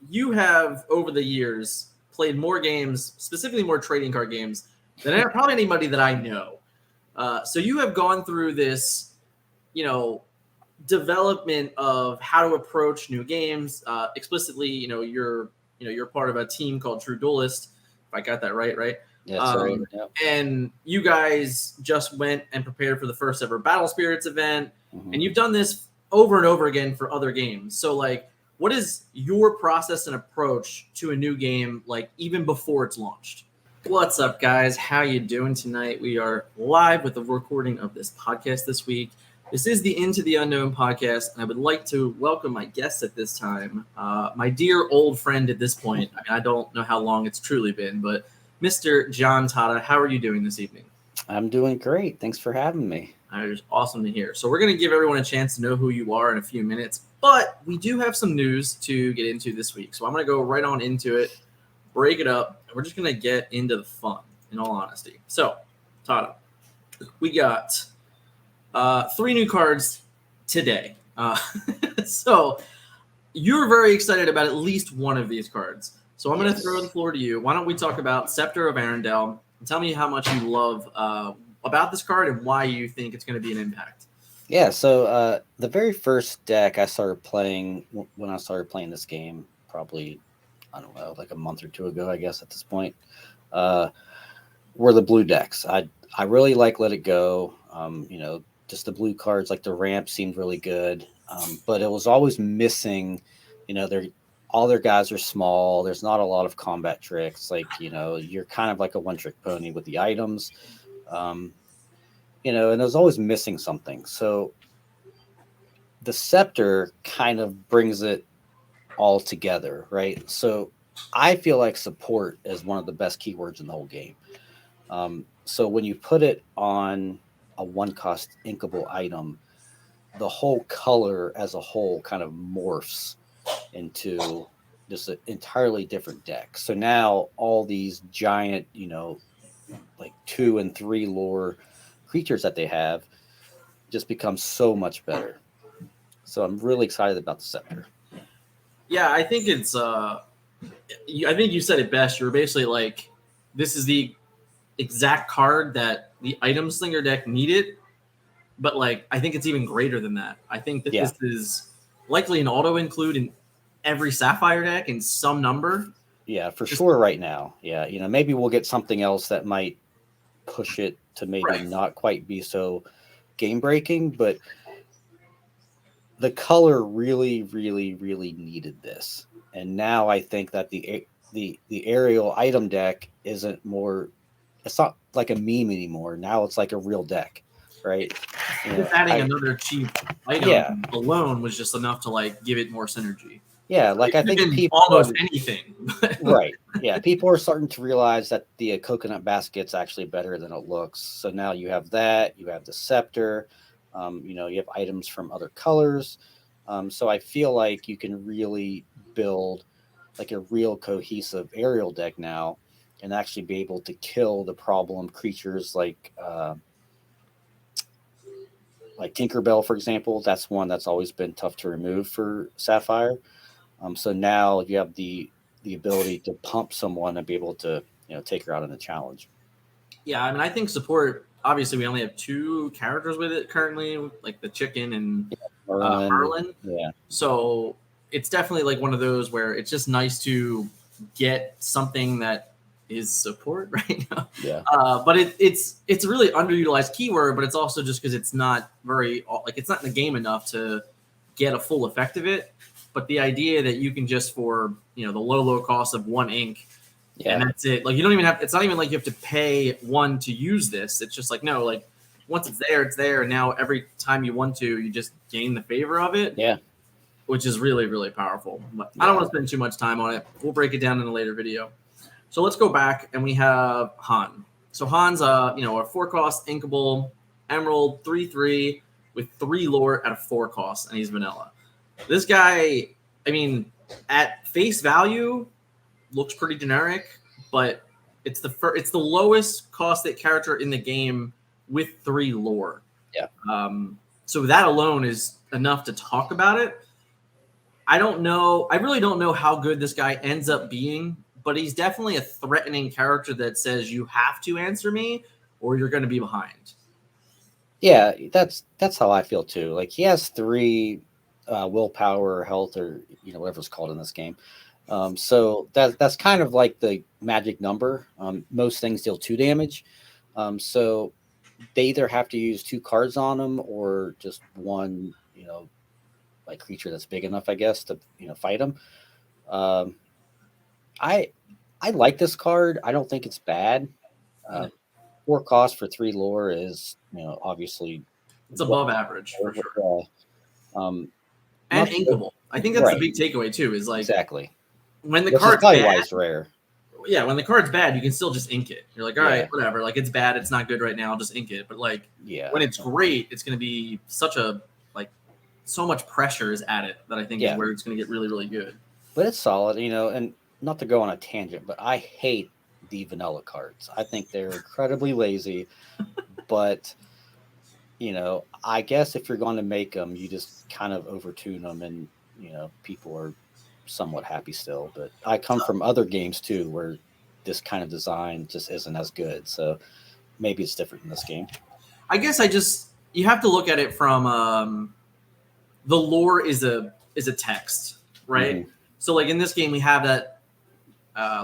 you have over the years played more games, specifically more trading card games, than probably anybody that I know. So you have gone through this, development of how to approach new games. Explicitly, you're part of a team called True Duelist. If I got that right? Yeah, that's right. Yep. And you guys just went and prepared for the first ever Battle Spirits event, and you've done this over and over again for other games. So, like, what is your process and approach to a new game, like even before it's launched? What's up, guys? How you doing tonight? We are live with the recording of this podcast this week. This is the Into the Unknown podcast, and I would like to welcome my guests at this time. My dear old friend at this point. I mean, I don't know how long it's truly been, but Mr. John Tatta, how are you doing this evening? I'm doing great. Thanks for having me. It's awesome to hear. So we're going to give everyone a chance to know who you are in a few minutes, but we do have some news to get into this week. So I'm going to go right on into it, break it up, and we're just going to get into the fun, in all honesty. So, Tatta, we got 3 new cards today. So you're very excited about at least one of these cards. So I'm going to throw the floor to you. Why don't we talk about Scepter of Arendelle and tell me how much you love about this card and why you think it's going to be an impact. Yeah, so the very first deck I started playing when I started playing this game, probably, I don't know, like a month or two ago, I guess at this point, were the blue decks. I really like Let It Go. Just the blue cards, like the ramp seemed really good. But it was always missing, all their guys are small. There's not a lot of combat tricks. Like, you're kind of like a one-trick pony with the items. And it was always missing something. So the Scepter kind of brings it all together, right? So I feel like support is one of the best keywords in the whole game. So when you put it on a one-cost inkable item, the whole color as a whole kind of morphs into just an entirely different deck. So now all these giant, like 2 and 3 lore creatures that they have just become so much better. So I'm really excited about the Scepter. Yeah, I think it's I think you said it best. You're basically like, this is the exact card that the item slinger deck needed, but like I think it's even greater than that. I think that this is likely an auto include in every Sapphire deck in some number. Yeah, for sure right now. Yeah, maybe we'll get something else that might push it to maybe not quite be so game breaking, but the color really, really, really needed this. And now I think that the aerial item deck isn't more, it's not like a meme anymore. Now it's like a real deck, right? Just adding another cheap item alone was just enough to like give it more synergy. Yeah, like I think people almost anything. Right. Yeah, people are starting to realize that the coconut basket's actually better than it looks. So now you have that, you have the Scepter, you have items from other colors. So I feel like you can really build like a real cohesive aerial deck now and actually be able to kill the problem creatures like Tinkerbell, for example. That's one that's always been tough to remove for Sapphire. So now you have the ability to pump someone and be able to take her out in a challenge. Yeah, I mean, I think support. Obviously, we only have 2 characters with it currently, like the chicken and Merlin. Yeah. So it's definitely like one of those where it's just nice to get something that is support right now. Yeah. But it's a really underutilized keyword, but it's also just because it's not very it's not in the game enough to get a full effect of it. But the idea that you can just for the low cost of 1 ink, and that's it. Like you don't even have. It's not even like you have to pay 1 to use this. It's just like no, like once it's there, and now every time you want to, you just gain the favor of it. Yeah, which is really, really powerful. But I don't want to spend too much time on it. We'll break it down in a later video. So let's go back, and we have Han. So Han's a 4-cost inkable emerald 3/3 with 3 lore at a 4 cost, and he's vanilla. This guy, I mean, at face value, looks pretty generic, but it's the lowest costed character in the game with 3 lore. Yeah. So that alone is enough to talk about it. I don't know. I really don't know how good this guy ends up being, but he's definitely a threatening character that says you have to answer me or you're going to be behind. Yeah, that's how I feel too. Like he has three willpower, health, or whatever it's called in this game. So that's kind of like the magic number. Most things deal 2 damage. So they either have to use 2 cards on them or just one, like creature that's big enough, I guess, to fight them. Um, I I like this card. I don't think it's bad. Uh, 4 cost for 3 lore is obviously It's well, above average for sure. um, And not inkable. I think that's the right, big takeaway too, is like exactly. when the Which is card's probably bad, why it's rare. yeah, when the card's bad, you can still just ink it. You're like, all right, Yeah, whatever. Like it's bad, it's not good right now, I'll just ink it. But like yeah, when it's great, it's gonna be such a like so much pressure is at it that I think is yeah. where it's gonna get really, really good. But it's solid, and not to go on a tangent, but I hate the vanilla cards. I think they're incredibly lazy. But I guess if you're going to make them, you just kind of overtune them, and people are somewhat happy still. But I come from other games too, where this kind of design just isn't as good. So maybe it's different in this game. I guess you have to look at it from the lore is a text, right? Hmm. So like in this game we have that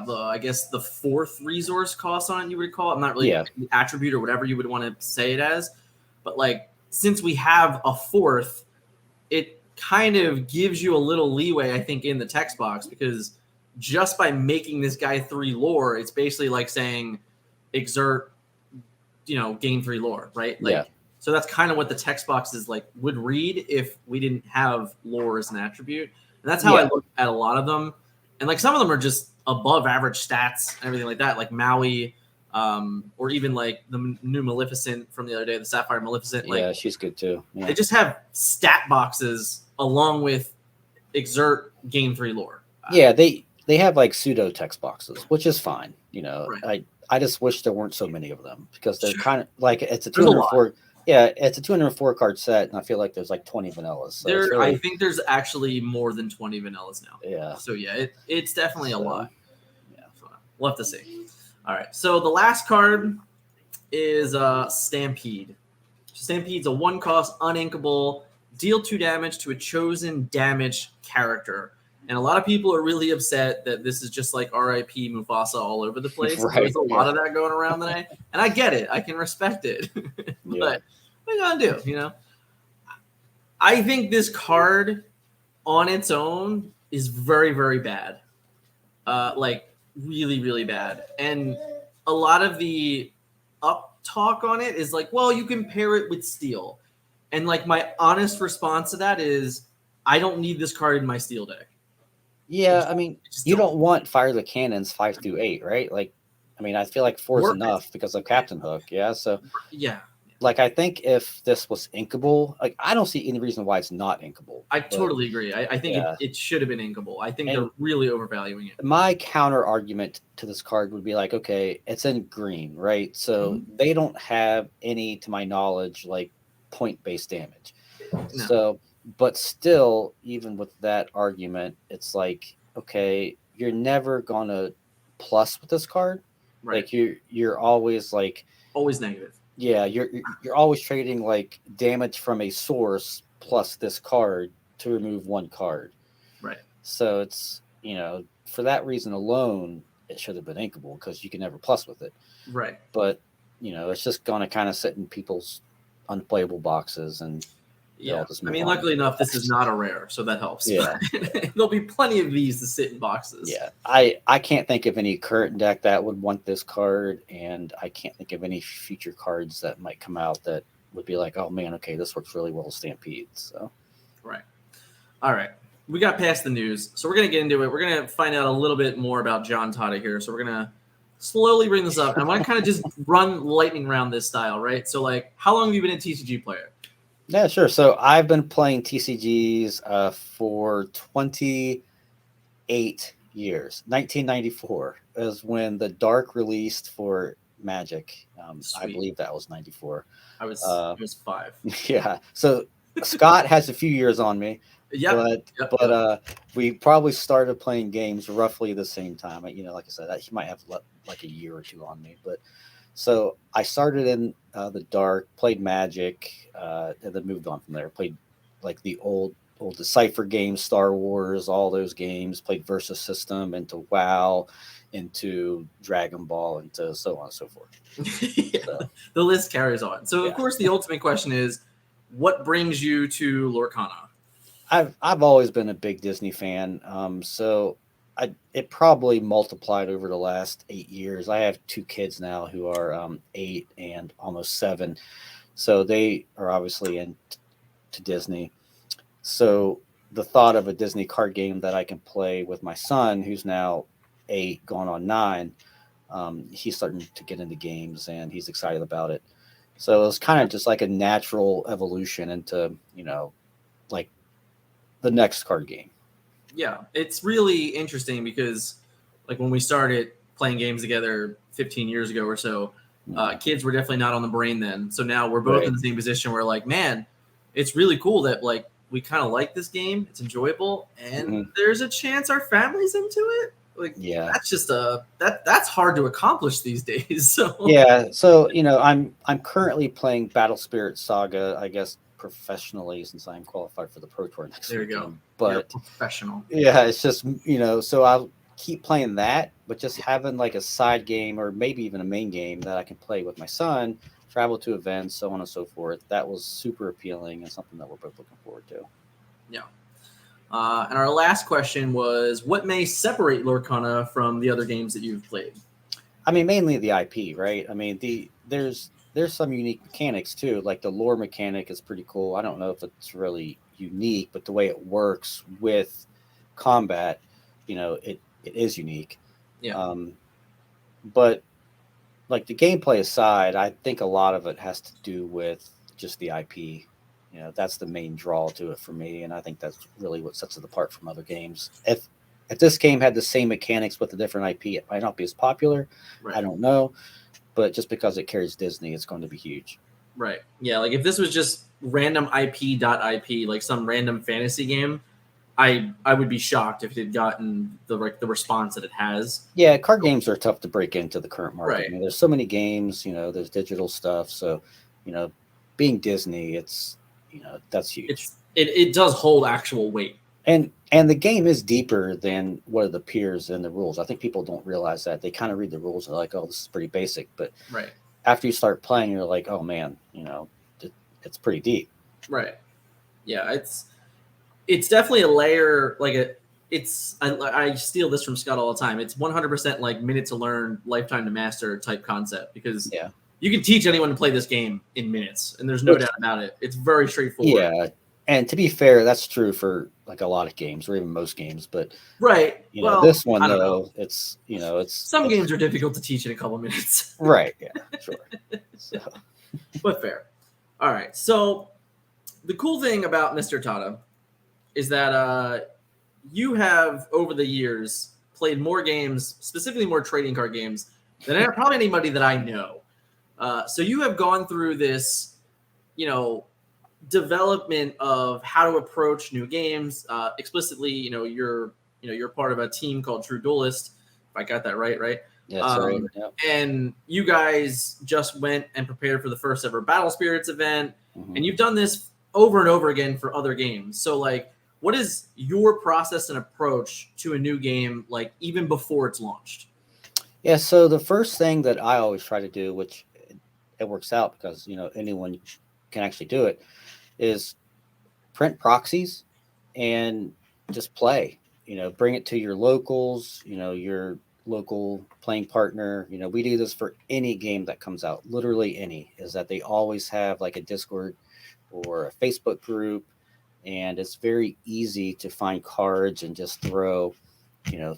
the I guess the fourth resource cost on it you would call it. I'm not really Yeah, the attribute or whatever you would want to say it as, but like since we have a fourth, it kind of gives you a little leeway, I think, in the text box because just by making this guy 3 lore, it's basically like saying exert, gain 3 lore, right? yeah, Like so that's kind of what the text box is like would read if we didn't have lore as an attribute. And that's how I yeah, look at a lot of them. And like some of them are just above average stats and everything like that, like Maui, or even like the new Maleficent from the other day, the Sapphire Maleficent. Like yeah. She's good too. they Yeah, just have stat boxes along with exert gain 3 lore. yeah. They have like pseudo text boxes, which is fine. Right. I just wish there weren't so many of them because they're Sure. kind of like it's a There's a lot. 204. Yeah, it's a 204 card set, and I feel like there's like 20 vanillas. So it's I really think there's actually more than 20 vanillas now. yeah. So yeah, it's definitely a lot. So yeah, So, we'll have to see. All right. So the last card is Stampede. Stampede's a 1 cost, uninkable, deal 2 damage to a chosen damage character. And a lot of people are really upset that this is just like R.I.P. Mufasa all over the place. right. There's a lot of that going around today, and I get it. I can respect it, but Yeah, what are you gonna do? I think this card on its own is very, very bad. Like really, really bad. And a lot of the up talk on it is like, well, you can pair it with steel. And like my honest response to that is I don't need this card in my steel deck. yeah. I mean, I just you don't. don't want fire the cannons 5 through 8, right? Like, I mean, I feel like 4 is Work it. enough because of Captain Hook. Yeah, so Yeah. like I think if this was inkable, like I don't see any reason why it's not inkable. I But totally agree. I think yeah, it should have been inkable. I think and they're really overvaluing it. my counter argument to this card would be like, okay, it's in green, right? So they don't have any, to my knowledge, like point based damage. No. So, but still, even with that argument, it's like, okay, you're never gonna plus with this card. Right. Like you're always like, Always negative. yeah, you're always trading like damage from a source plus this card to remove 1 card. Right. So it's for that reason alone, it should have been inkable because you can never plus with it. Right. But it's just gonna kind of sit in people's unplayable boxes, and Yeah. just I move mean, on. luckily enough, this is not a rare, so that helps. Yeah. There'll be plenty of these to sit in boxes. Yeah, I can't think of any current deck that would want this card, and I can't think of any future cards that might come out that would be like, oh man, okay, this works really well with Stampede. So Right. All right. We got past the news, so we're gonna get into it. We're gonna find out a little bit more about John Tatta here. So we're gonna slowly bring this up. And I want to kind of just run lightning round this style, right? So, like, how long have you been a TCG player? yeah, sure. So I've been playing TCGs for 28 years. 1994 is when the Dark released for Magic. I believe that was 94. I was 5. Yeah. So Scott has a few years on me, Yep. but Yep. we probably started playing games roughly the same time. You know, like I said, he might have like a year or two on me, but so I started in the dark, played Magic, and then moved on from there. Played like the old Decipher games, Star Wars, all those games. Played Versus System, into WoW, into Dragon Ball, into so on and so forth. Yeah, So the list carries on. So, of yeah, course, the ultimate question is, what brings you to Lorcana? I've always been a big Disney fan. So it probably multiplied over the last 8 years. I have two kids now who are 8 and almost 7, so they are obviously into Disney. So the thought of a Disney card game that I can play with my son, who's now 8, going on 9, he's starting to get into games and he's excited about it. So it was kind of just like a natural evolution into, like the next card game. Yeah, it's really interesting because, like, when we started playing games together 15 years ago or so, kids were definitely not on the brain then. So now we're both in Right. the same position where, like, man, it's really cool that, like, we kind of like this game. It's enjoyable, and Hmm. there's a chance our family's into it. Like, Yeah. that's just that's hard to accomplish these days. So Yeah. So, I'm currently playing Battle Spirit Saga, I guess professionally, since I'm qualified for the Pro Tour next there you go. weekend. You're a But professional. yeah, it's just, so I'll keep playing that, but just having like a side game or maybe even a main game that I can play with my son, travel to events, so on and so forth. That was super appealing and something that we're both looking forward to. Yeah. And our last question was, what may separate Lorcana from the other games that you've played? I mean, mainly the IP, right? I mean, there's some unique mechanics too. Like the lore mechanic is pretty cool. I don't know if it's really unique, but the way it works with combat, it is unique. Yeah. Um, but like the gameplay aside, I think a lot of it has to do with just the IP. That's the main draw to it for me, and I think that's really what sets it apart from other games. If this game had the same mechanics with a different IP, it might not be as popular. I Right. don't know, but just because it carries Disney, it's going to be huge. Right. Yeah. Like if this was just random IP, like some random fantasy game, I would be shocked if it had gotten the response that it has. Yeah, card games are tough to break into the current market. Right. I mean, there's so many games. There's digital stuff. So, you know, being Disney, that's huge. It does hold actual weight. And the game is deeper than what it appears in the rules. I think people don't realize that. They kind of read the rules and they're like, "Oh, this is pretty basic," but Right. after you start playing, you're like, "Oh man, it's pretty deep." Right. Yeah. It's definitely a layer like a. It's I steal this from Scott all the time. It's 100% like minute to learn, lifetime to master type concept because Yeah. you can teach anyone to play this game in minutes, and there's no Which, doubt about it. It's very straightforward. yeah, and to be fair, that's true for like a lot of games or even most games. But Right. Well, this one I don't know. though, it's Some games are difficult to teach in a couple minutes, right. Yeah, sure. So but fair. All right. So the cool thing about Mr. Tatta is that you have over the years played more games, specifically more trading card games, than probably anybody that I know. So you have gone through this, you know, development of how to approach new games. Explicitly, you're part of a team called True Duelist. If I got that right, right? yeah, that's right. Yeah. And you guys just went and prepared for the first ever Battle Spirits event, Mm-hmm. and you've done this over and over again for other games. So, like, what is your process and approach to a new game, like even before it's launched? Yeah. So the first thing that I always try to do, which it works out because anyone can actually do it, is print proxies and just play. Bring it to your locals. Your local playing partner. We do this for any game that comes out. Literally any. Is that they always have like a Discord or a Facebook group, and it's very easy to find cards and just throw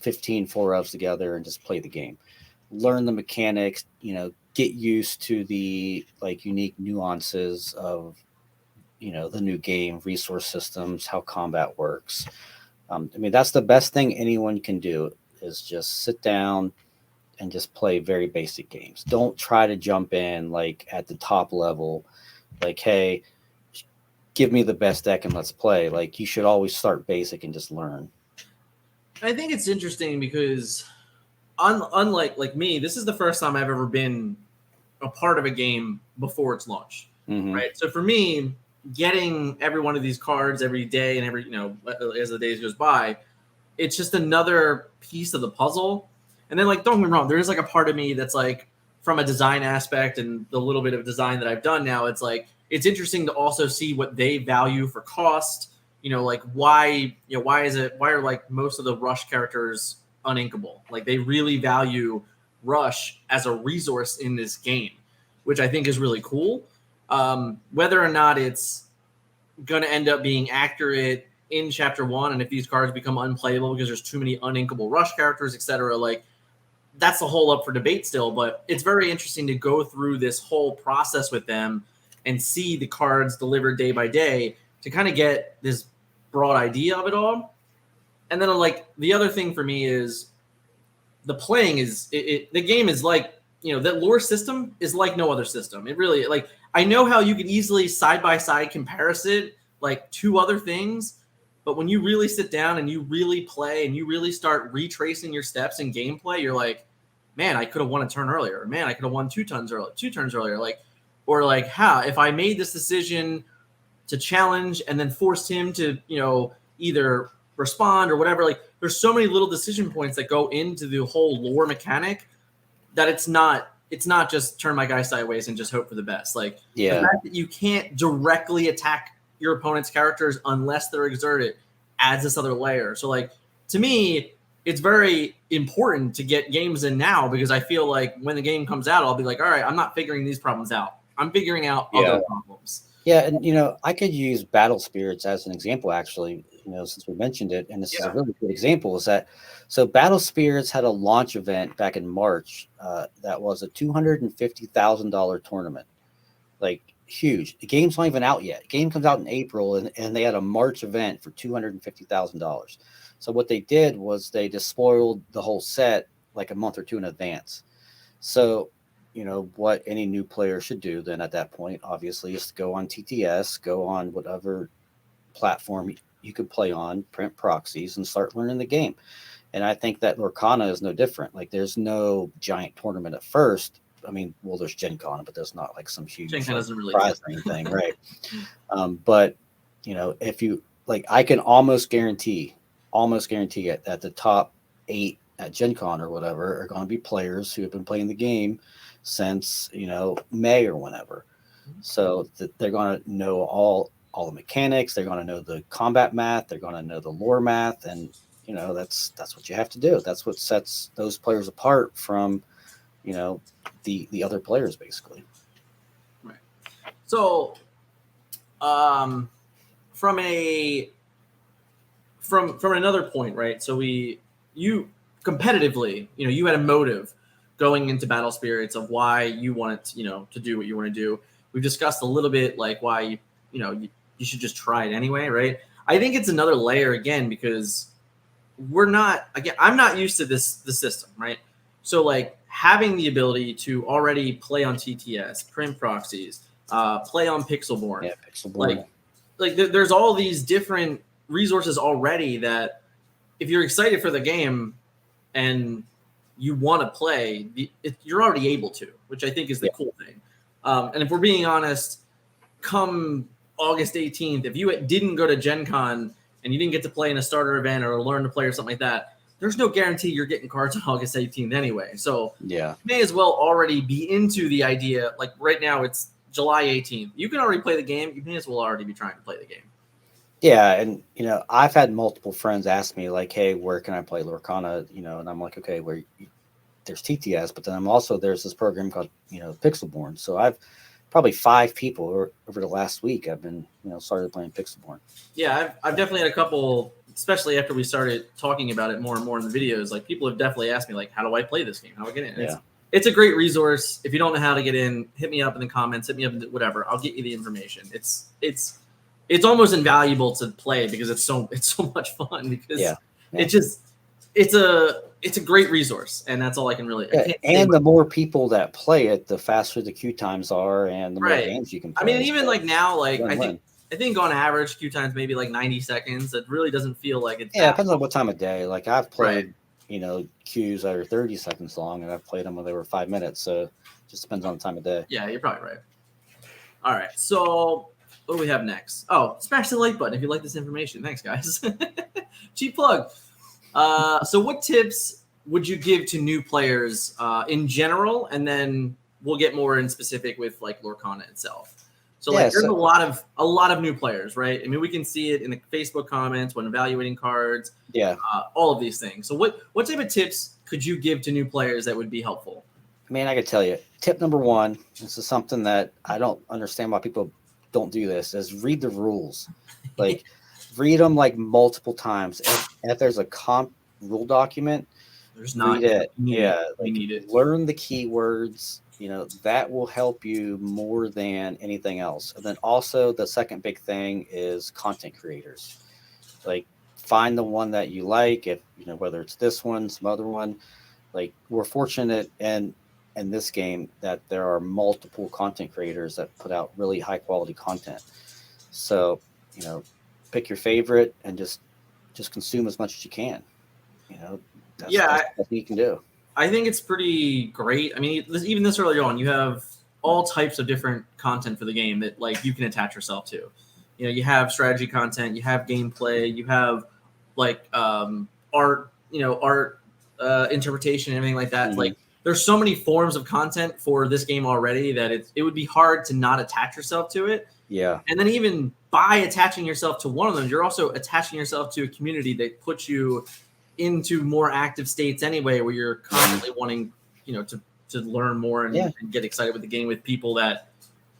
15 4-ofs together and just play the game, learn the mechanics, get used to the like unique nuances of the new game, resource systems, how combat works. I mean, that's the best thing anyone can do, is just sit down and just play very basic games. Don't try to jump in like at the top level, like, hey, give me the best deck and let's play. Like, you should always start basic and just learn. I think it's interesting because unlike like me, this is the first time I've ever been a part of a game before it's launched. Right. So for me, getting every one of these cards every day and every, as the days goes by, it's just another piece of the puzzle. And then, like, don't get me wrong, there is like a part of me that's like, from a design aspect and the little bit of design that I've done now, it's like, it's interesting to also see what they value for cost. Like why are like most of the Rush characters uninkable? Like they really value Rush as a resource in this game, which I think is really cool. Whether or not it's going to end up being accurate in Chapter 1, and if these cards become unplayable because there's too many uninkable Rush characters, etc., like that's a whole up for debate still. But it's very interesting to go through this whole process with them and see the cards delivered day by day to kind of get this broad idea of it all. And then, like, the other thing for me is the playing is the game is like, that lore system is like no other system. It really, like, I know how you could easily side by side comparison it like to other things, but when you really sit down and you really play and you really start retracing your steps in gameplay, you're like, man, I could have won a turn earlier. Or, man, I could have won two turns earlier. Like, or like, how if I made this decision to challenge and then forced him to, either respond or whatever. Like, there's so many little decision points that go into the whole lore mechanic that it's not just turn my guy sideways and just hope for the best. Like, the fact that you can't directly attack your opponent's characters unless they're exerted adds this other layer. So, like, to me, it's very important to get games in now, because I feel like when the game comes out, I'll be like, all right, I'm not figuring these problems out. I'm figuring out other problems. Yeah, and I could use Battle Spirits as an example, actually, since we mentioned it, and this is a really good example, is that so Battle Spirits had a launch event back in March that was a $250,000 tournament. Like, huge. The game's not even out yet. The game comes out in April, and they had a March event for $250,000. So what they did was they just spoiled the whole set like a month or two in advance. So what any new player should do then at that point, obviously, is to go on TTS, go on whatever platform you could play on, print proxies, and start learning the game. And I think that Lorcana is no different. Like, there's no giant tournament at first. I mean, well, there's Gen Con, but there's not like some huge prize or anything, right? But if you like, I can almost guarantee it that the top 8 at Gen Con or whatever are going to be players who have been playing the game since May or whenever. So they're going to know all the mechanics. They're going to know the combat math. They're going to know the lore math, and that's what you have to do. That's what sets those players apart from the other players, basically. Right. So from another point, right? So you competitively, you had a motive going into Battle Spirits of why you wanted to do what you want to do. We've discussed a little bit like why you should just try it anyway, right? I think it's another layer again, because I'm not used to the system, right? So, like, having the ability to already play on TTS, print proxies, play on Pixelborn, like there's all these different resources already that if you're excited for the game and you want to play, you're already able to, which I think is the cool thing. And if we're being honest, come August 18th, if you didn't go to Gen Con and you didn't get to play in a starter event or learn to play or something like that, there's no guarantee you're getting cards on August 18th anyway. So you may as well already be into the idea. Like, right now it's July 18th. You can already play the game. You may as well already be trying to play the game. Yeah, and I've had multiple friends ask me like, "Hey, where can I play Lorcana?" And I'm like, "Okay, there's TTS, but then there's this program called Pixelborn." So I've probably 5 people over the last week I've been started playing Pixelborn. Yeah, I've definitely had a couple, especially after we started talking about it more and more in the videos. Like, people have definitely asked me like, "How do I play this game? How do I get in?" Yeah. It's a great resource. If you don't know how to get in, hit me up in the comments. Hit me up in whatever. I'll get you the information. It's almost invaluable to play because it's so much fun, because it's a great resource, and that's all I can really. And the more people that play it, the faster the queue times are, and the more games you can play. I mean, even like now, like I think I think on average, queue time's maybe like 90 seconds. It really doesn't feel like it's Yeah, it depends on what time of day. Like I've right. played, queues that are 30 seconds long, and I've played them when they were 5 minutes. So it just depends on the time of day. Yeah, you're probably right. All right, so what do we have next? Oh, smash the like button if you like this information. Thanks, guys. Cheap plug. So what tips would you give to new players in general, and then we'll get more in specific with like Lorcana itself. So Yeah, like there's so a lot of new players, right? I mean, we can see it in the Facebook comments when evaluating cards, yeah. all of these things. So what type of tips could you give to new players that would be helpful? I mean, I could tell you, tip number one, this is something that I don't understand why people don't do this, is read the rules. Like, read them like multiple times. If there's a comp rule document, There's read not. it. We need Yeah, it. We like need it. learn the keywords. That will help you more than anything else. And then also the second big thing is content creators. Like, find the one that you like. If whether it's this one, some other one. Like, we're fortunate in this game that there are multiple content creators that put out really high quality content. So, pick your favorite and just consume as much as you can. That's Yeah, the best you can do. I think it's pretty great. I mean, even this early on, you have all types of different content for the game that like you can attach yourself to. You have strategy content, you have gameplay, you have like art, art interpretation, and everything like that. Mhm. Like, there's so many forms of content for this game already that it would be hard to not attach yourself to it. Yeah. And then even by attaching yourself to one of them, you're also attaching yourself to a community that puts you into more active states anyway, where you're constantly wanting, to learn more and get excited with the game with people that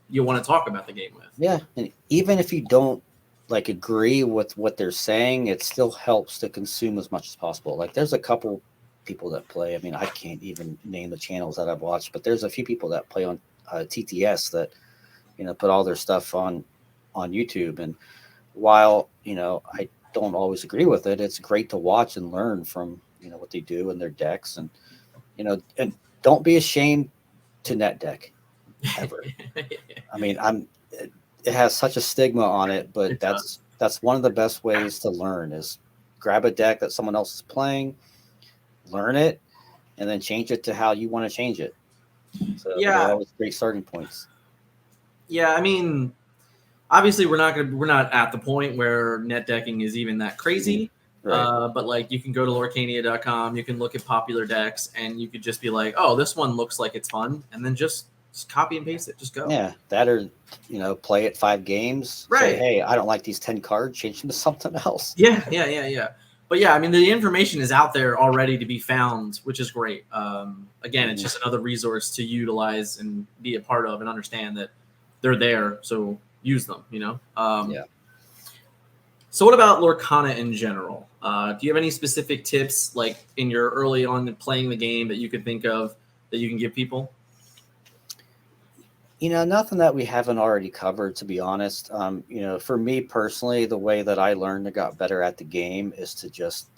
you want to talk about the game with. Yeah. And even if you don't like agree with what they're saying, it still helps to consume as much as possible. Like, there's a couple people that play. I mean, I can't even name the channels that I've watched, but there's a few people that play on TTS that put all their stuff on YouTube. And while I don't always agree with it, it's great to watch and learn from what they do in their decks. And and don't be ashamed to net deck ever. I mean, it has such a stigma on it, but that's one of the best ways to learn is grab a deck that someone else is playing, learn it, and then change it to how you want to change it. So they're always great starting points. Yeah, I mean, obviously we're not at the point where net decking is even that crazy. Right. But like, you can go to lorcania.com, you can look at popular decks, and you could just be like, oh, this one looks like it's fun, and then just copy and paste it. Just go. Yeah, that or play it 5 games. Right. Say, hey, I don't like these 10 cards. Change them to something else. Yeah. But yeah, I mean, the information is out there already to be found, which is great. Again, it's just another resource to utilize and be a part of, and understand that they're there. So use them. Yeah. So what about Lorcana in general? Do you have any specific tips, like in your early on playing the game, that you could think of that you can give people? Nothing that we haven't already covered, to be honest. For me personally, the way that I learned and got better at the game is to just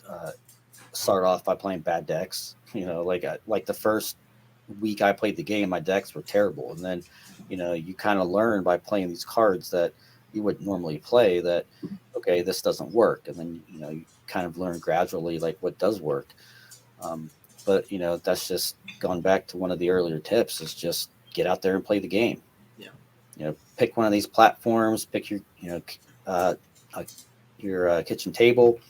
start off by playing bad decks. Like the first week I played the game, my decks were terrible. And then, you kind of learn by playing these cards that you wouldn't normally play that, okay, this doesn't work. And then, you kind of learn gradually like what does work. But that's just gone back to one of the earlier tips, is just get out there and play the game. Yeah. Pick one of these platforms, pick your, your kitchen table,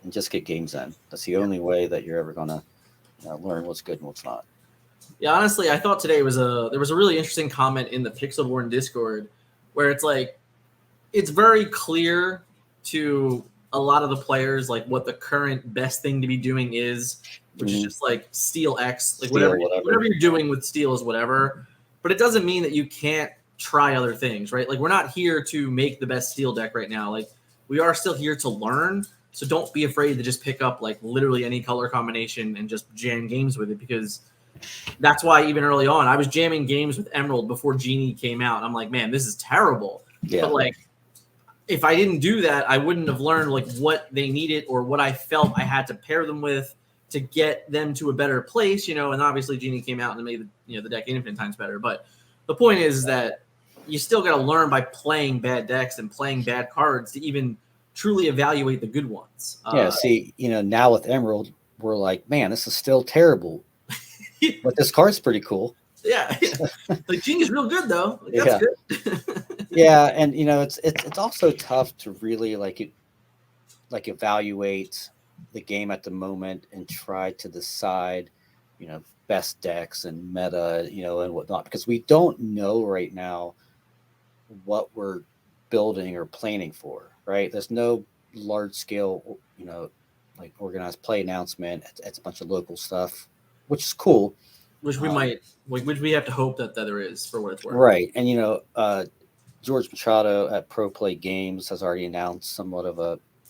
and just get games in. That's the only way that you're ever going to learn what's good and what's not. Yeah, honestly, I thought today there was a really interesting comment in the Pixel Born Discord where it's like, it's very clear to a lot of the players like what the current best thing to be doing is, which is just like steal X, like whatever you're doing with steal is whatever. But it doesn't mean that you can't try other things, right? Like, we're not here to make the best steal deck right now. Like, we are still here to learn. So don't be afraid to just pick up like literally any color combination and just jam games with it, because that's why even early on I was jamming games with Emerald before Genie came out. I'm like, man, this is terrible. Yeah. But like, if I didn't do that, I wouldn't have learned like what they needed or what I felt I had to pair them with to get them to a better place, and obviously Genie came out and made the deck infinite times better. But the point is that you still got to learn by playing bad decks and playing bad cards to even truly evaluate the good ones. Yeah, see, now with Emerald, we're like, man, this is still terrible, but this card's pretty cool. Yeah, like Gene is real good though. Like, that's Yeah. good. Yeah, and it's also tough to really evaluate the game at the moment and try to decide, best decks and meta, and whatnot, because we don't know right now what we're building or planning for, right? There's no large scale, like organized play announcement. It's a bunch of local stuff, which is cool. Which we have to hope that there is, for what it's worth. Right. And George Machado at Pro Play Games has already announced somewhat of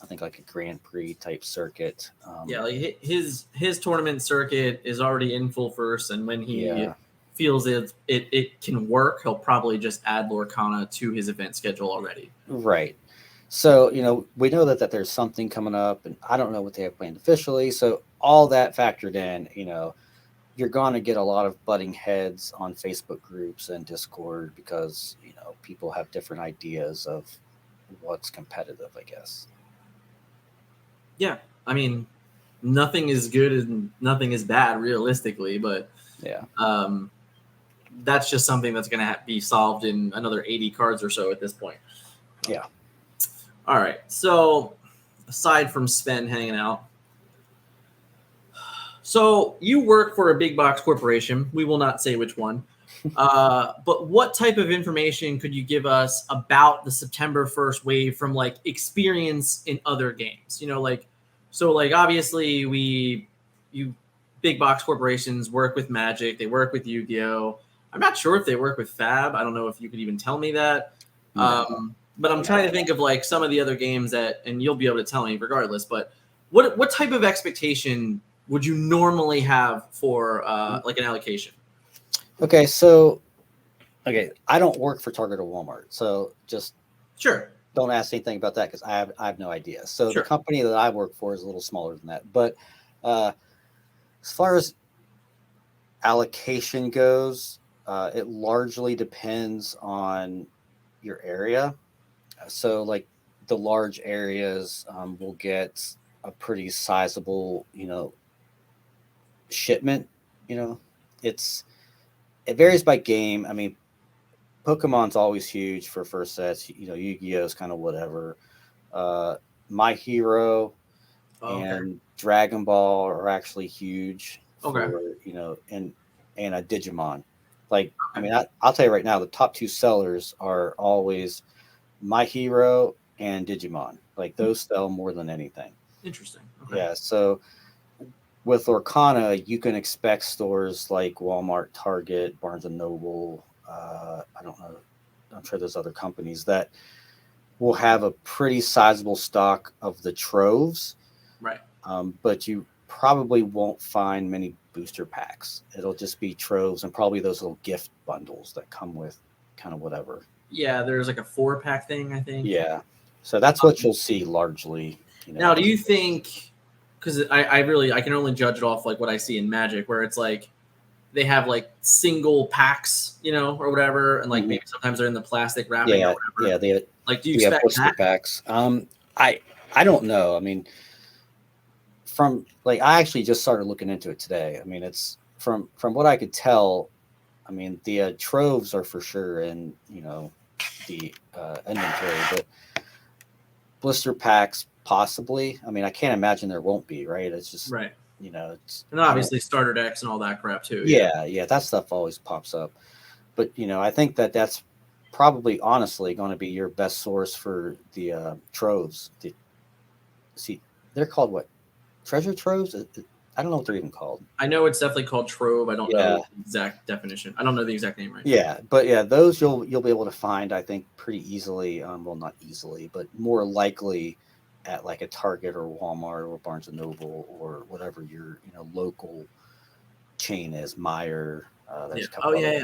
I think like a Grand Prix type circuit. Yeah, like his tournament circuit is already in full force, and when he feels it can work, he'll probably just add Lorcana to his event schedule already. Right. So, we know that there's something coming up, and I don't know what they have planned officially. So all that factored in, you're going to get a lot of butting heads on Facebook groups and Discord because, people have different ideas of what's competitive, I guess. Yeah. I mean, nothing is good and nothing is bad realistically, but yeah, that's just something that's going to be solved in another 80 cards or so at this point. Yeah. All right. So aside from Sven hanging out, so you work for a big box corporation. We will not say which one. But what type of information could you give us about the September 1st wave from like experience in other games? Obviously big box corporations work with Magic, they work with Yu-Gi-Oh! I'm not sure if they work with Fab. I don't know if you could even tell me that. No. But I'm trying to think of like some of the other games and you'll be able to tell me regardless, but what type of expectation would you normally have for like an allocation? Okay, I don't work for Target or Walmart, so just sure, don't ask anything about that because I have no idea. So sure. The company that I work for is a little smaller than that. But as far as allocation goes, it largely depends on your area. So like the large areas will get a pretty sizable, shipment. It varies by game. I mean, Pokemon's always huge for first sets. Yu-Gi-Oh is kind of whatever. My Hero and Dragon Ball are actually huge for, and a Digimon. Like, I mean, I'll tell you right now, the top two sellers are always My Hero and Digimon. Like those sell more than anything. Interesting. Okay. Yeah. So with Lorcana, you can expect stores like Walmart, Target, Barnes and Noble. I don't know. I'm sure there's other companies that will have a pretty sizable stock of the troves. Right. But you probably won't find many booster packs. It'll just be troves and probably those little gift bundles that come with kind of whatever. Yeah, there's like a 4-pack thing, I think. Yeah. So that's what you'll see largely. Now, do you think, because I can only judge it off like what I see in Magic, where it's like they have like single packs, or whatever, and like maybe sometimes they're in the plastic wrapping or whatever. Yeah, they like, do you expect blister that? packs? I don't know. I mean, I actually just started looking into it today. I mean, it's from what I could tell. I mean, the troves are for sure in the inventory, but blister packs possibly. I mean, I can't imagine there won't be, right? It's just right. It's and obviously starter decks and all that crap too. Yeah, that stuff always pops up. But I think that's probably honestly going to be your best source for the troves. They're called what? Treasure troves? I don't know what they're even called. I know it's definitely called trove. I don't know the exact definition. I don't know the exact name right now. Yeah, but those you'll be able to find, I think, pretty easily. Well, not easily, but more likely at like a Target or Walmart or Barnes and Noble or whatever your local chain is. Meyer.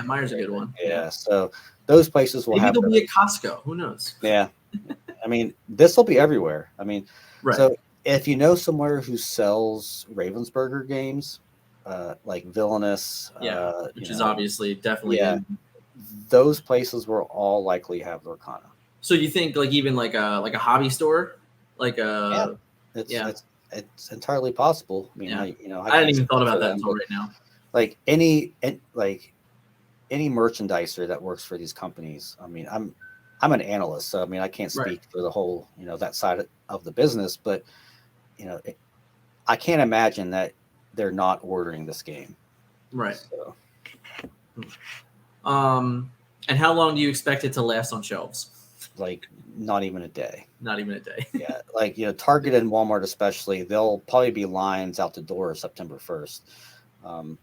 Meyer's a good one. Yeah, so those places will maybe they'll be at Costco. Who knows? Yeah, I mean, this will be everywhere. I mean, right. So if you know somewhere who sells Ravensburger games, like Villainous, which is obviously definitely those places will all likely have Lorcana. So you think like even like a hobby store, like Yeah, a it's yeah it's it's entirely possible. I mean, yeah. I I hadn't can't even thought speak about for that them, until but right now. like like any merchandiser that works for these companies. I mean, I'm an analyst, so I mean, I can't Right. speak for the whole that side of the business, but I can't imagine that they're not ordering this game. Right. So And how long do you expect it to last on shelves? like not even a day. Not even a day. Yeah, like Target and Walmart especially, they'll probably be lines out the door September 1st. Um,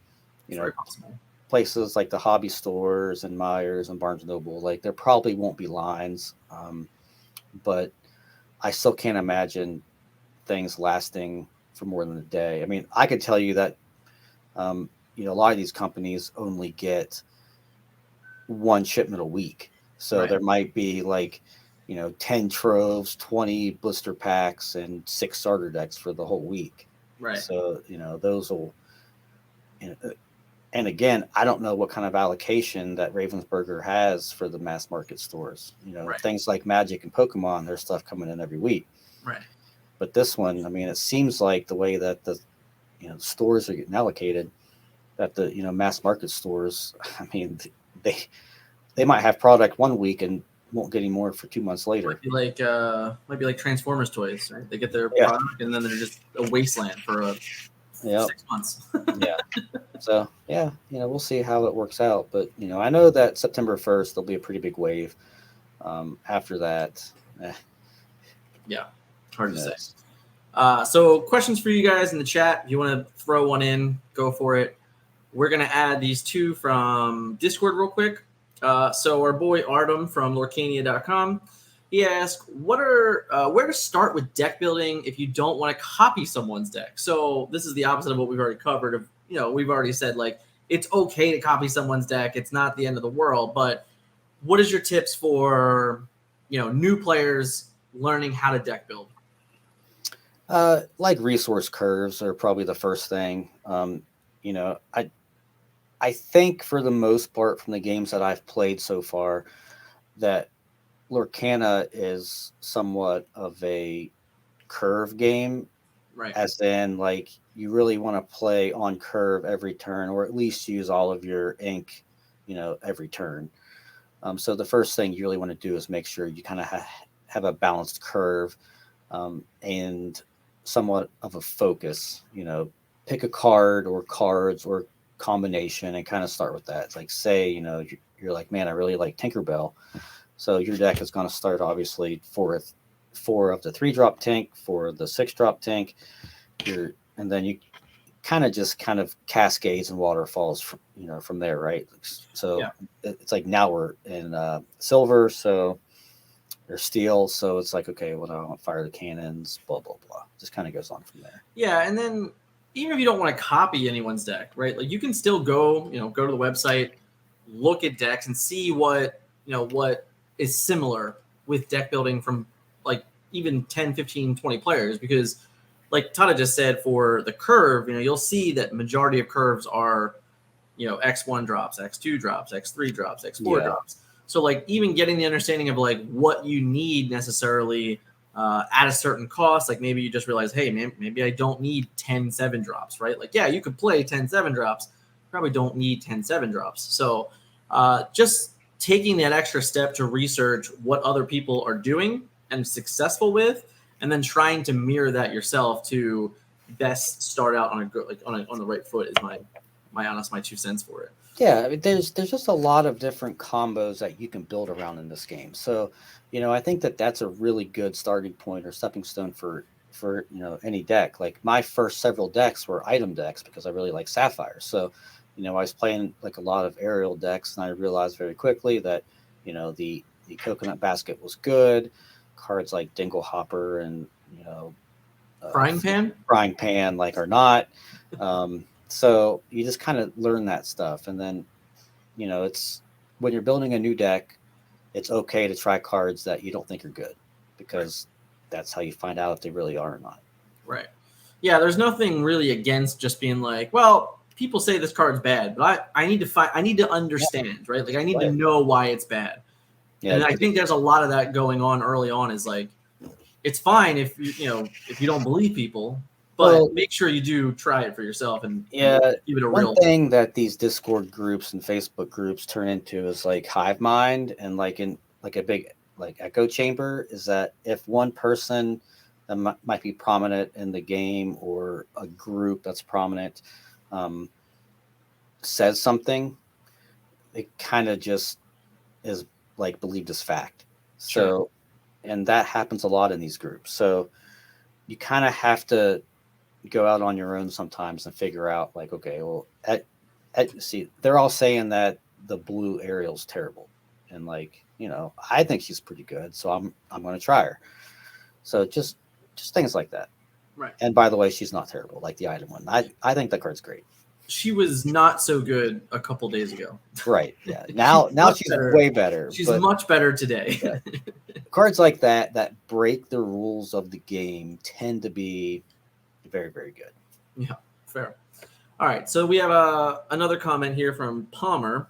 you Very know, possible. places like the hobby stores and Myers and Barnes and Noble, like there probably won't be lines, but I still can't imagine things lasting for more than a day. I mean, I could tell you that a lot of these companies only get one shipment a week, so Right. there might be like 10 troves, 20 blister packs, and 6 starter decks for the whole week. Right. So those will. You know, and again, I don't know what kind of allocation that Ravensburger has for the mass market stores. Right. Things like Magic and Pokemon, there's stuff coming in every week. Right. But this one, I mean, it seems like the way that the stores are getting allocated, that the mass market stores, I mean, they they might have product one week and won't get any more for 2 months later. Might be like Transformers toys, right? They get their Yeah, product and then they're just a wasteland for yeah, 6 months. yeah. So yeah, we'll see how it works out. But I know that September 1st there'll be a pretty big wave. After that, Yeah, hard who to say. knows? So questions for you guys in the chat. If you want to throw one in, go for it. We're going to add these two from Discord real quick. So our boy Artem from Lorcania.com, he asked, where to start with deck building if you don't want to copy someone's deck? So this is the opposite of what we've already covered. We've already said, like, it's okay to copy someone's deck. It's not the end of the world. But what is your tips for, new players learning how to deck build? Like resource curves are probably the first thing. I think for the most part from the games that I've played so far, that Lorcana is somewhat of a curve game, Right. as in like you really want to play on curve every turn, or at least use all of your ink, every turn. So the first thing you really want to do is make sure you kind of have a balanced curve, and somewhat of a focus. Pick a card or cards or combination and kind of start with that. It's like, say, you're like, man, I really like Tinkerbell. So your deck is going to start obviously four of the 3-drop tank, for the 6-drop tank. And then you kind of cascades and waterfalls from there, right? So Yeah. it's like now we're in silver, so or steel, so it's like, okay, well, I want to fire the cannons, blah blah blah. Just kind of goes on from there. Yeah, and then even if you don't want to copy anyone's deck, right? Like you can still go to the website, look at decks and see what is similar with deck building from like even 10, 15, 20 players, because like Tatta just said, for the curve, you'll see that majority of curves are, X1 drops, X2 drops, X3 drops, X4 Yeah, drops. So like even getting the understanding of like what you need necessarily at a certain cost, like maybe you just realize, hey, man, maybe I don't need 10 7 drops, right? Like, yeah, you could play 10 7 drops, probably don't need 10 7 drops. So just taking that extra step to research what other people are doing and successful with, and then trying to mirror that yourself to best start out on a good, like on the right foot is my 2 cents for it. yeah. I mean, there's just a lot of different combos that you can build around in this game. So, I think that that's a really good starting point or stepping stone for any deck. Like my first several decks were item decks because I really like Sapphire. So, I was playing like a lot of aerial decks, and I realized very quickly that the coconut basket was good. Cards like Dingle Hopper and uh, Frying pan. frying pan like are not. So you just kind of learn that stuff, and then it's when you're building a new deck, it's okay to try cards that you don't think are good, because that's how you find out if they really are or not. Right. Yeah, there's nothing really against just being like, well, people say this card's bad, but I need to understand, right? Like I need to know why it's bad. Yeah, and I think there's a lot of that going on early on. Is like, it's fine if if you don't believe people, but make sure you do try it for yourself and give it a real thing that these Discord groups and Facebook groups turn into is like hive mind, and like in like a big like echo chamber, is that if one person that might be prominent in the game or a group that's prominent says something, it kind of just is like believed as fact. So, and that happens a lot in these groups. So you kind of have to go out on your own sometimes and figure out like, okay, well, see, they're all saying that the blue Ariel's terrible, and like, I think she's pretty good, so I'm going to try her. So just things like that. Right. And by the way, she's not terrible. Like the item one, I think that card's great. She was not so good a couple days ago. Right. Yeah. Now she's way better. She's much better today. Yeah. Cards like that break the rules of the game tend to be very, very good. Yeah, fair. All right. So we have another comment here from Palmer.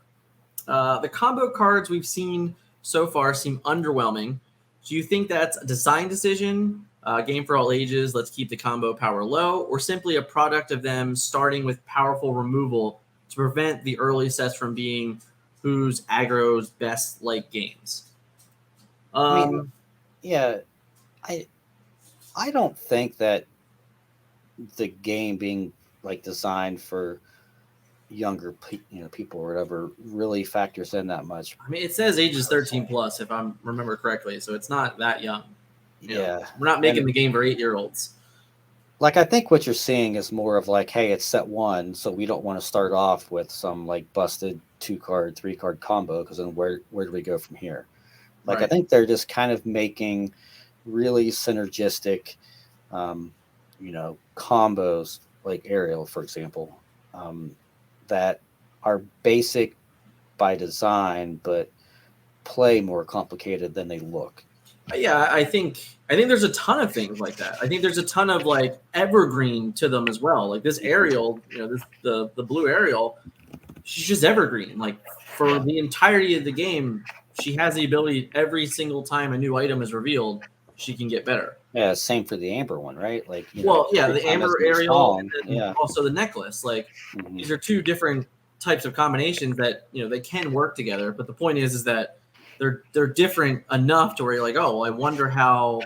The combo cards we've seen so far seem underwhelming. Do you think that's a design decision? Game for all ages, let's keep the combo power low, or simply a product of them starting with powerful removal to prevent the early sets from being who's aggro's best like games? Yeah, I don't think that the game being like designed for younger people or whatever really factors in that much. I mean, it says ages 13 plus if I remember correctly, so it's not that young. We're not making the game for 8-year-olds. Like, I think what you're seeing is more of like, hey, it's set 1, so we don't want to start off with some like busted 2-card, 3-card combo, because then where do we go from here? Like, right. I think they're just kind of making really synergistic, combos, like Ariel, for example, that are basic by design, but play more complicated than they look. Yeah, I think there's a ton of things like that. I think there's a ton of like evergreen to them as well. Like this Ariel, the blue Ariel, she's just evergreen. Like for the entirety of the game, she has the ability every single time a new item is revealed, she can get better. Yeah, same for the Amber one, right? Like, the Amber Ariel, and then also the necklace. Like these are two different types of combinations that they can work together. But the point is that they're different enough to where you're like, oh, I wonder how,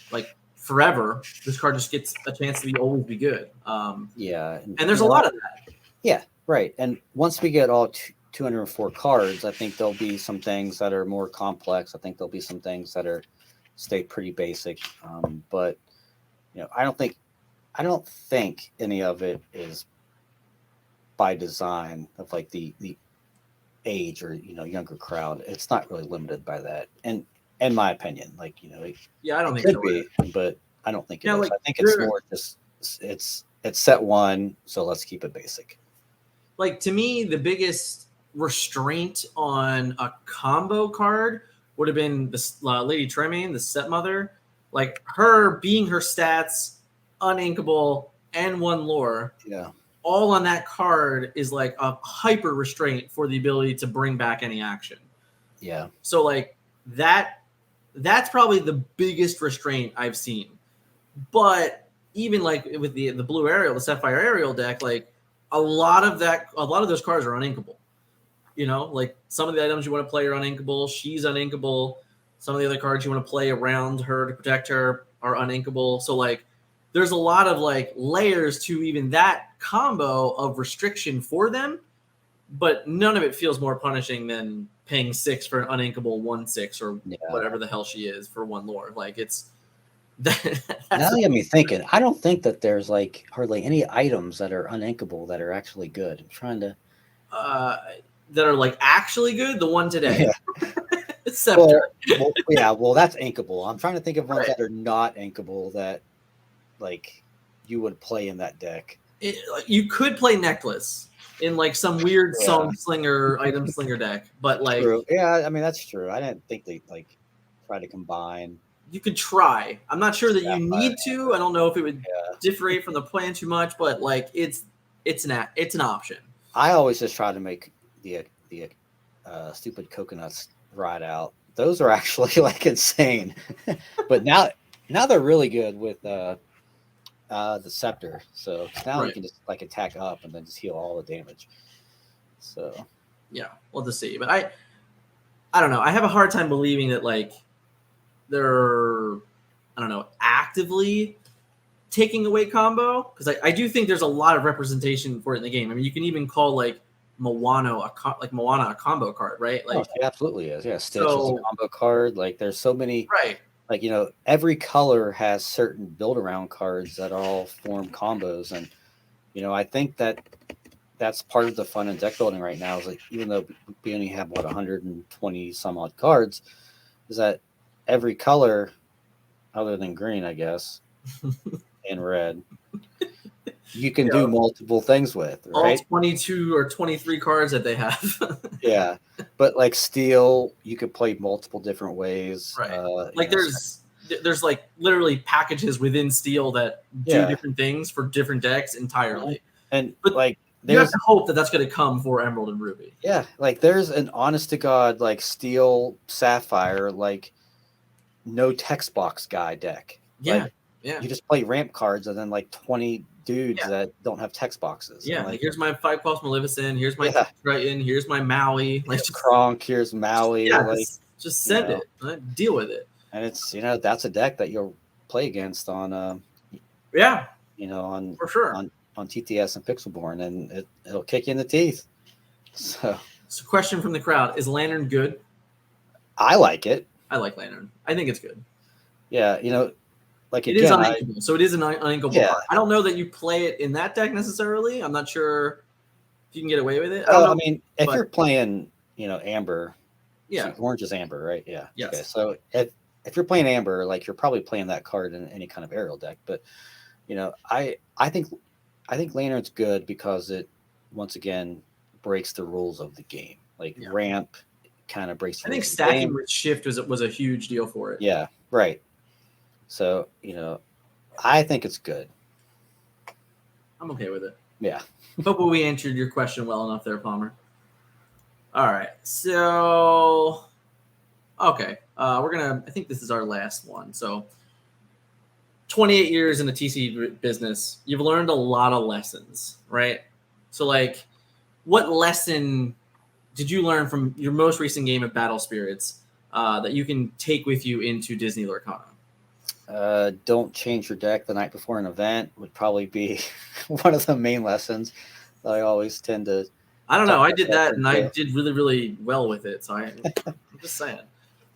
like forever, this card just gets a chance to always be good. And there's a lot of that. Yeah, right. And once we get all 204 cards, I think there'll be some things that are more complex. I think there'll be some things that stay pretty basic. But I don't think any of it is by design of like the age or younger crowd. It's not really limited by that, and in my opinion, like I don't think it so could be, but I don't think it is. Like, I think it's more just it's set 1, so let's keep it basic. Like, to me, the biggest restraint on a combo card would have been the Lady Tremaine, the set mother. Like her being her stats, uninkable, and 1 lore. Yeah. All on that card is like a hyper restraint for the ability to bring back any action. Yeah. So like that's probably the biggest restraint I've seen. But even like with the blue Ariel, the Sapphire Ariel deck, like a lot of those cards are uninkable. Like some of the items you want to play are uninkable. She's uninkable. Some of the other cards you want to play around her to protect her are uninkable. So like there's a lot of like layers to even that combo of restriction for them, but none of it feels more punishing than paying 6 for an uninkable 1/6 or whatever the hell she is for 1 lore. Like it's now you got me thinking. I don't think that there's like hardly any items that are uninkable that are actually good. I'm trying to that are like actually good. The one today. Yeah. Scepter. Well, that's inkable. I'm trying to think of ones that are not inkable that like you would play in that deck. You could play Necklace in like some weird song slinger, item slinger deck, but like I mean that's true. I didn't think they like try to combine. You could try. I'm not sure that you need to. I don't know if it would differentiate from the plan too much, but like it's it's an option. I always just try to make the stupid coconuts ride out. Those are actually like insane. But now they're really good with the scepter. So now you Right. can just like attack up and then just heal all the damage. So Yeah, we'll just see. But I don't know. I have a hard time believing that like they're I don't know actively taking away combo because I do think there's a lot of representation for it in the game. I mean, you can even call like Moana a combo card, right? oh, Like it absolutely is. Yeah, Stitch is a so, combo card. Like there's so many. right? Like every color has certain build around cards that all form combos, and I think that's part of the fun in deck building right now. Is like even though we only have 120 some odd cards, is that every color other than green, I guess, and red, you can do multiple things with, All right? 22 or 23 cards that they have. Yeah, but like steel, you could play multiple different ways. Right. Like there's like literally packages within Steel that do yeah, different things for different decks entirely. and But like you have there's to hope that that's going to come for Emerald and Ruby. yeah, like there's an honest to god like steel sapphire like no text box guy deck. Yeah. Like Yeah. you just play ramp cards and then like 20 dudes Yeah. that don't have text boxes. Yeah. And Like like here's my 5 cost Maleficent. Here's my yeah, Triton. Here's my Maui. Like here's Kronk, here's Maui, yeah, like just you send know, it. Right? Deal with it. and it's that's a deck that you'll play against on Yeah, on for sure. on TTS and Pixelborn, and it'll kick you in the teeth. So question from the crowd: is Lantern good? I like it. I like Lantern. I think it's good. Yeah, like It is again, uninkable, so it is an uninkable yeah. card. I don't know that you play it in that deck necessarily. I'm not sure if you can get away with it. I don't know. I mean, if you're playing, Amber, yeah, orange is Amber, right? Yeah. Yes. Okay. So if you're playing Amber, like you're probably playing that card in any kind of aerial deck. But I think Lantern's good because it once again breaks the rules of the game. Like ramp kind of breaks the I think rules of the stacking game. with shift was a huge deal for it. Yeah. Right. So I think it's good. I'm okay with it. Yeah. Hopefully we answered your question well enough there, Palmer. All right. So, okay. I think this is our last one. So, 28 years in the TCG business, you've learned a lot of lessons, right? So, like, what lesson did you learn from your most recent game of Battle Spirits that you can take with you into Disney Lorcana? Don't change your deck the night before an event would probably be one of the main lessons that I always tend to. I don't know. I did that, and I did really, really well with it. So I'm just saying.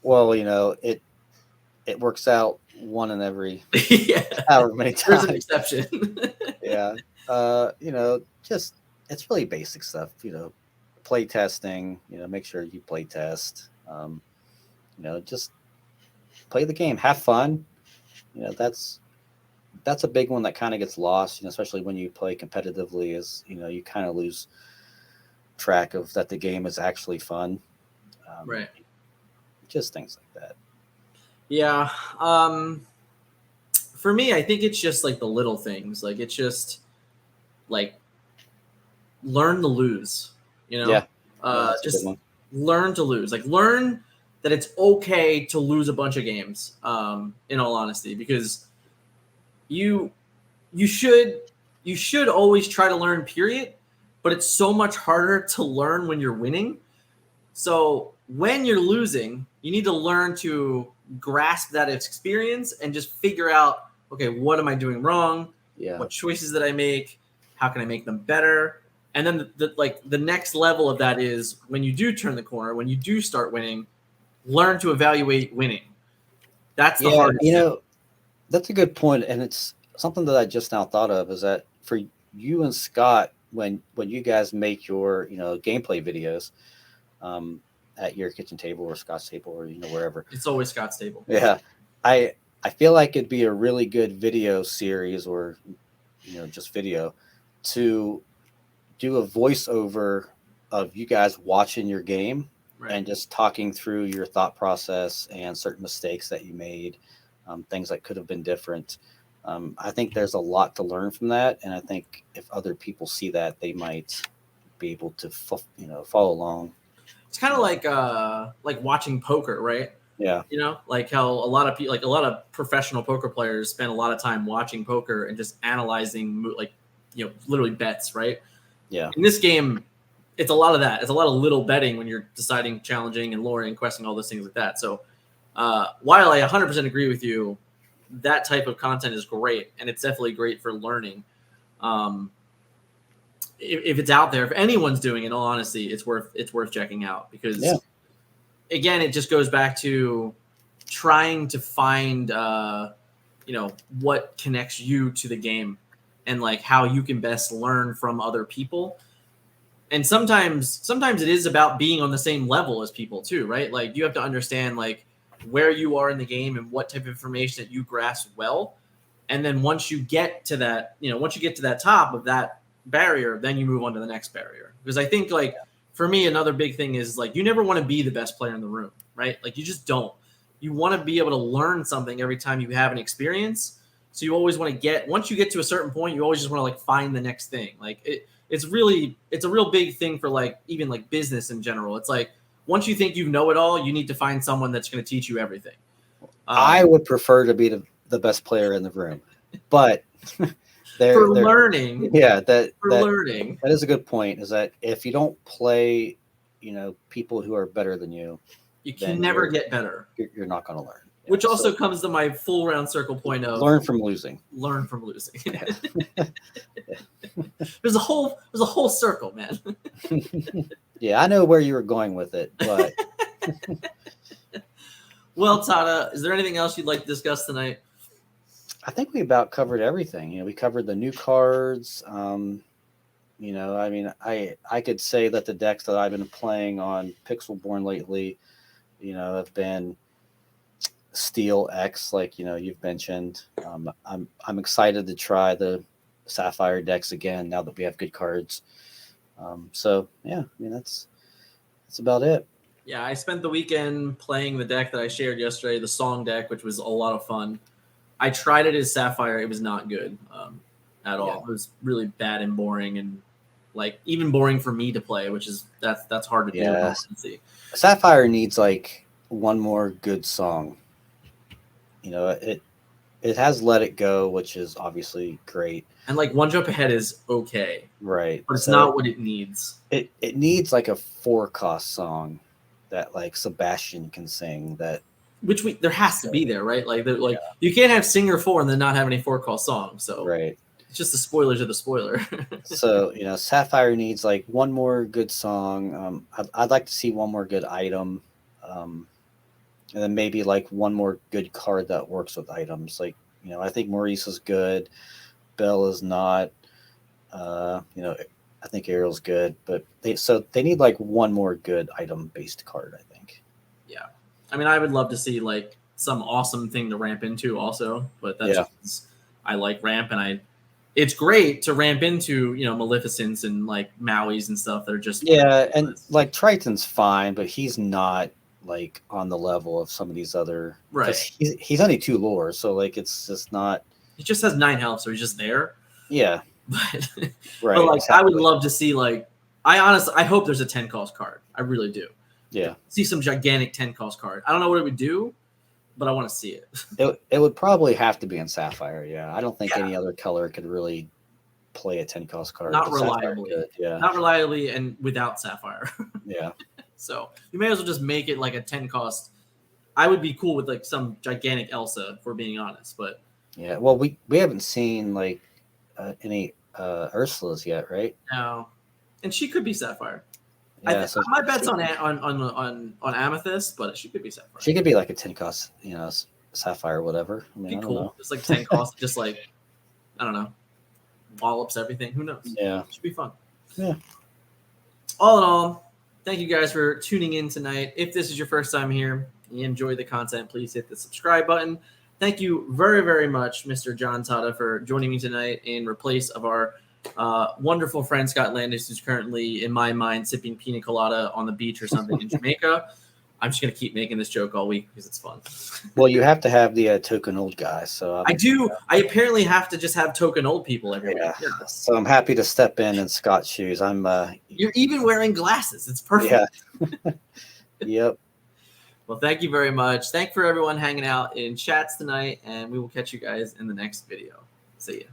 Well, it works out one in every however many times. There's an exception. Yeah. Just it's really basic stuff. Play testing. Make sure you play test. Just play the game, have fun. That's a big one that kind of gets lost, especially when you play competitively. Is you kind of lose track of that the game is actually fun. Right. Just things like that. Yeah. For me, I think it's just like the little things. Like it's just like learn to lose. Yeah. Just learn to lose. Like learn that it's okay to lose a bunch of games. In all honesty, because you should always try to learn. Period. But it's so much harder to learn when you're winning. So when you're losing, you need to learn to grasp that experience and just figure out, okay, what am I doing wrong? Yeah. What choices did I make? How can I make them better? And then the next level of that is when you do turn the corner, when you do start winning, learn to evaluate winning. That's the hardest thing. That's a good point, and it's something that I just now thought of. Is that for you and Scott, when you guys make your gameplay videos at your kitchen table or Scott's table or wherever, it's always Scott's table. Yeah, I feel like it'd be a really good video series or just video to do a voiceover of you guys watching your game. Right. And just talking through your thought process and certain mistakes that you made, things that could have been different. I think there's a lot to learn from that, and I think if other people see that, they might be able to follow along. It's kind of like watching poker, right? Yeah. Like how a lot of people, like a lot of professional poker players, spend a lot of time watching poker and just analyzing, like, literally bets, right? Yeah. In this game, it's a lot of that. It's a lot of little betting when you're deciding, challenging, and luring, questing, all those things like that. So while I 100% agree with you, that type of content is great, and it's definitely great for learning. If it's out there, if anyone's doing it, in all honesty, it's worth checking out, because again, it just goes back to trying to find what connects you to the game, and like how you can best learn from other people. And sometimes it is about being on the same level as people too, right? Like, you have to understand like where you are in the game and what type of information that you grasp well. And then once you get to that top of that barrier, then you move on to the next barrier. Because I think, like, for me, another big thing is, like, you never want to be the best player in the room, right? Like, you just don't. You want to be able to learn something every time you have an experience. So you always want to once you get to a certain point, you always just want to like find the next thing. Like, it's a real big thing for like even like business in general. It's like, once you think you know it all, you need to find someone that's going to teach you everything. I would prefer to be the best player in the room, but for learning, learning, that is a good point. Is that if you don't play, people who are better than you can never get better. You're not going to learn. Which also comes to my full round circle point of learn from losing. Learn from losing. There's a whole circle, man. Yeah, I know where you were going with it, but well, Tatta, is there anything else you'd like to discuss tonight? I think we about covered everything. We covered the new cards. I mean, I could say that the decks that I've been playing on Pixelborn lately, have been Steel X, like you've mentioned. I'm excited to try the Sapphire decks again now that we have good cards. So yeah, I mean that's about it. Yeah, I spent the weekend playing the deck that I shared yesterday, the Soong deck, which was a lot of fun. I tried it as Sapphire; it was not good at all. It was really bad and boring, and like even boring for me to play, which is that's hard to do. Yeah, Sapphire needs like one more good song. It has Let It Go, which is obviously great. And like One Jump Ahead is okay. Right. But it's not what it needs. It needs like a 4-cost song that like Sebastian can sing, that which there has to be there, right? Like you can't have Singer 4 and then not have any 4-cost songs. So right. It's just the spoilers of the spoiler. So, Sapphire needs like one more good song. I'd like to see one more good item. And then maybe like one more good card that works with items. Like, I think Maurice is good. Bell is not. I think Ariel's good. But they need like one more good item-based card, I think. Yeah. I mean, I would love to see like some awesome thing to ramp into also. But that's just, I like ramp, and it's great to ramp into, Maleficents and like Maui's and stuff that are just. Yeah, and like Triton's fine, but he's not like on the level of some of these other, right? He's only 2 lore, so like it's just not. He just has 9 health, so he's just there. Yeah, but right. But like, exactly. I would love to see like, I hope there's a 10-cost card. I really do. Yeah, see some gigantic 10-cost card. I don't know what it would do, but I want to see it. It would probably have to be in Sapphire. Yeah, I don't think any other color could really play a 10-cost card. Not reliably. Yeah, not reliably, and without Sapphire. Yeah. So you may as well just make it like a 10-cost. I would be cool with like some gigantic Elsa, if we're being honest. But yeah, well, we haven't seen like any Ursula's yet, right? No, and she could be Sapphire. Yeah, my bet's on Amethyst, but she could be Sapphire. She could be like a 10-cost, Sapphire or whatever. I mean, be cool. Just like 10-cost, just like, I don't know, wallops everything. Who knows? Yeah, it should be fun. Yeah. All in all, thank you guys for tuning in tonight. If this is your first time here and you enjoy the content, please hit the subscribe button. Thank you very, very much, Mr. John Tatta, for joining me tonight in replace of our wonderful friend Scott Landis, who's currently, in my mind, sipping pina colada on the beach or something in Jamaica. I'm just gonna keep making this joke all week because it's fun. Well, you have to have the token old guy. So I do. I apparently have to just have token old people every week. yeah. So I'm happy to step in Scott's shoes. I'm You're even wearing glasses. It's perfect. Yeah. Yep. Well, thank you very much. Thank for everyone hanging out in chats tonight, and we will catch you guys in the next video. See ya.